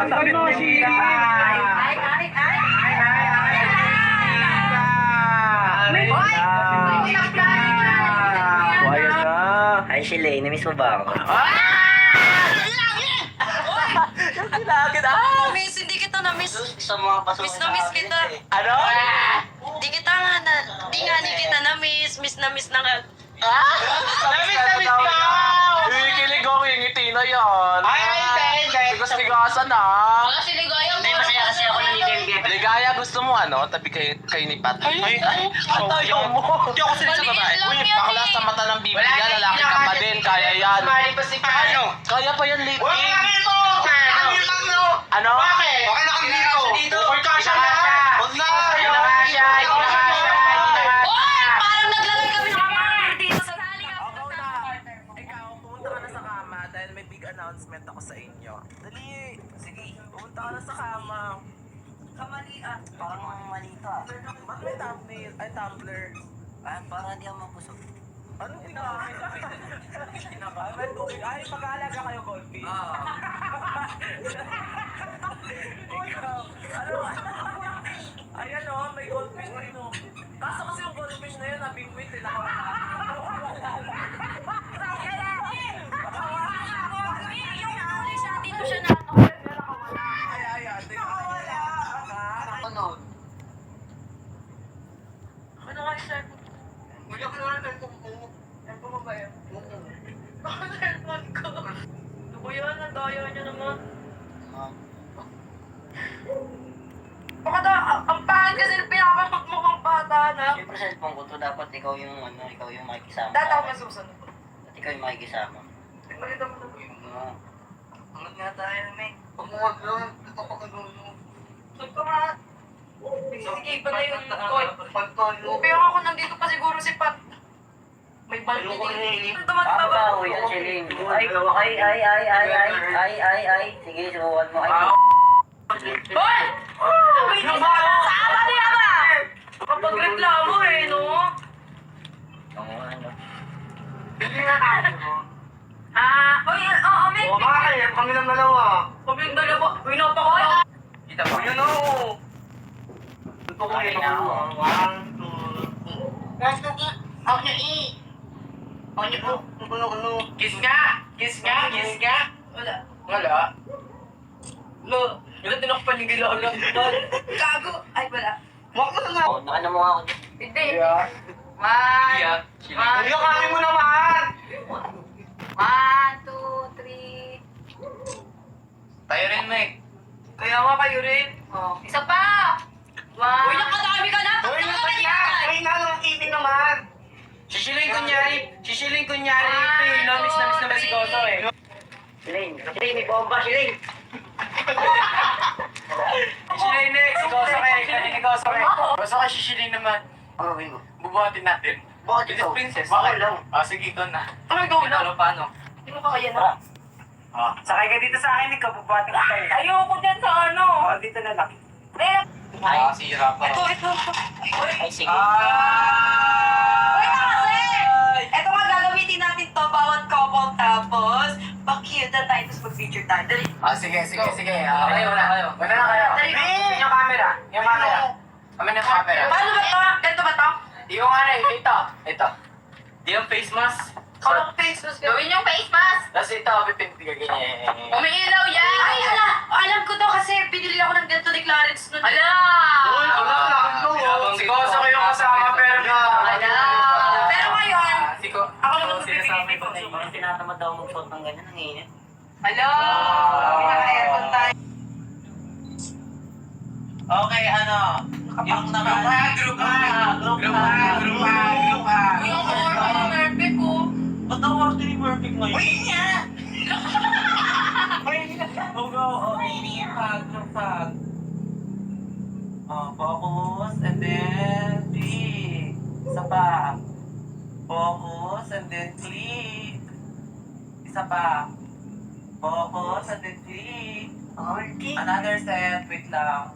Sabi mo, Shiri. Hi, Shilay. Namiss mo ba ako? Miss, hindi kita na-miss. Sa mga paso. Miss na miss kita. Ano? Di kita nga na, di nga ni kita na-miss. Miss na miss na nga. Namiss ka! Kikilig ako yung ngiti na yan. Ay, hindi. Tigas-tigasan ah. Hindi, masaya kasi ako na ni Bembe. Ligaya, gusto mo ano? Tabi kayo ni Pat. Ay, ayaw mo. Hindi ako sila sa babae. Uy, bakla sa mata ng bibigyan. Lalaki ka pa din. Kaya yan. Kaya pa yan, Liti. Ano? Bakit? Bakit nakandito? Huwag ka siya na! Huwag na! Parang naglalagay kami ng partner dito sa Ikaw, pumunta ka na sa kama dahil may big announcement ako sa inyo. Dali! Sige, pumunta ka na sa kama. kamalian. Parang mali ito ah. Bakit may thumbnail? Ay, Tumblr. Para di ako mapusok. Anong ginamit? Ay, pag-aalaga kayo, Goldfish. Ikaw, ano? Ayan o, may goldfish na ino. Kaso kasi yung goldfish na yun, nabingwit eh. Dito siya na Ano? Ano nga siya? Bakit cellphone ko? Ano ba yan? Ang daya niya naman. Baka ang pangit kasi pinapamukmukang bata na. Siyempre cellphone ko to, dapat ikaw yung makikisama. Dati ako masusunod. At ikaw yung makikisama. Malita mo na po yun. Angat nga tayo, May. Pumuwag lang, napapagano'n mo. Sabi nga. Nagsisigipan na yun. Koy. Pagtalo. Pero ako nandito pa siguro si Pat. May balti din. Tao yan, Shiling. Ay. Sige, subukan mo. Ay. Hoy! May sama niya ba? Kapag reklamo eh, no? Ano? Hindi nga tayo. Oy, oo, May. O bakit? Kami lang dalawa. Kami yung dalawa. Uy, napako. Kita mo? Yun o. Ito ko Okay yun na, ako. oh. 1, 2, 3. Okay po. Ano? Kiss nga! Kiss nga! Kiss nga! Wala. Wala? Lo, ilan din ako panigilaw-law. Gago. Ay, wala. Wag mo na. Oh, ano mo ako? Hindi. Yeah. One. Yeah. Hindi ka kami mo naman. 1, 2, 3. Tayo rin, Meg. Kaya nga kayo rin. Oh. Isa pa! Uy, nakadami ka na! Uy, nasaan na? Ay, nalang TV naman. Sisiling kunyari. Namis na si Goto eh. Shiling, may bomba, Shiling. Sisiling next, si Goto kay. Goto kay sisiling naman. Okay mo. Bubuhatin natin. Bakit ikaw? Princess. Bakit lang? Sige, ikaw na. Ano ikaw na? Pinalo paano? Hindi mo kaya na. Sakay ka dito sa akin, ikaw bubuhatin ka tayo. Ayoko dyan sa ano. Dito na lang. Eh, Sira pa. ito. Ay, sige. Wait na kasi! Ito nga gagamitin natin to bawat couple tapos pa-cute na tayo tapos mag-feature tayo. Dali. Sige. Kayo na. Una na kayo. Dali. Yung camera. Kami ng camera. Paano ba to? Ganito ba to? Yung ito. Yung face mask. Anong face mask? Gawin yung face mask! Tapos ito, pipinti ka ganyan. Umiilaw yan! Ay, ala! Alam ko to kasi binili ako ng ganito ni Clarence nun. Ala! Si Goso kayo kasama, pero Ala! Pero ngayon, Ako naman sinasabi ko na Parang tinatamad daw mag-shot ng ganyan, ang init. ala! Pinaka-aircon tayo. Okay, ano? Yung group Uy, ang order ng perfect ko. Ba't ang order ni Perfect ngayon? Uy, niya! Group hug. Focus, and then click. Isa pa. Focus, and then click. Isa pa. Focus, and then click. Another set. Wait lang.